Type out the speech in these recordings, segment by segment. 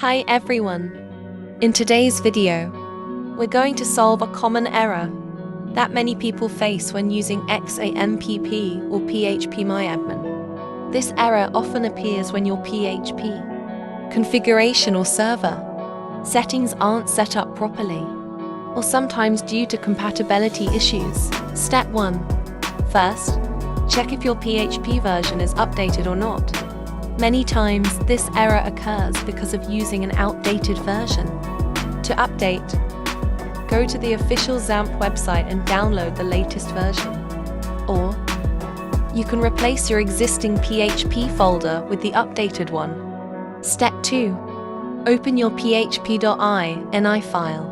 Hi everyone! In today's video, we're going to solve a common error that many people face when using XAMPP or PHPMyAdmin. This error often appears when your PHP configuration or server settings aren't set up properly, or sometimes due to compatibility issues. Step 1. First, check if your PHP version is updated or not. Many times, this error occurs because of using an outdated version. To update, go to the official XAMPP website and download the latest version. Or, you can replace your existing PHP folder with the updated one. Step 2. Open your php.ini file.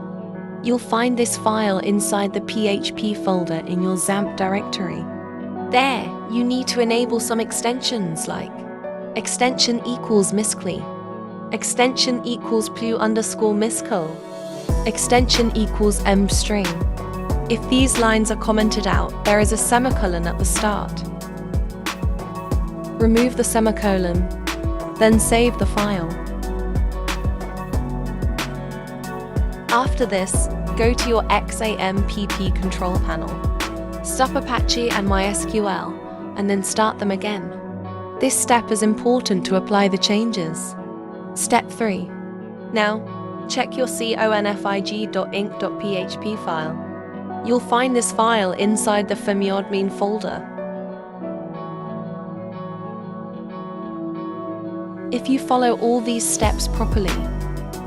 You'll find this file inside the PHP folder in your XAMPP directory. There, you need to enable some extensions like extension equals miscli, extension equals plu_miscol, extension equals mstring. If these lines are commented out, there is a semicolon at the start. Remove the semicolon, then save the file. After this, go to your XAMPP control panel. Stop Apache and MySQL, and then start them again. This step is important to apply the changes. Step 3. Now, check your config.inc.php file. You'll find this file inside the FMyAdmin folder. If you follow all these steps properly,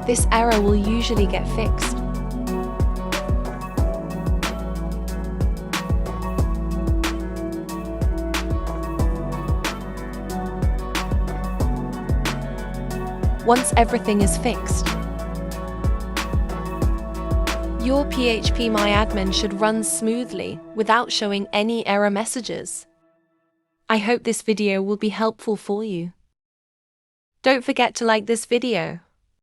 this error will usually get fixed. Once everything is fixed, your PHPMyAdmin should run smoothly without showing any error messages. I hope this video will be helpful for you. Don't forget to like this video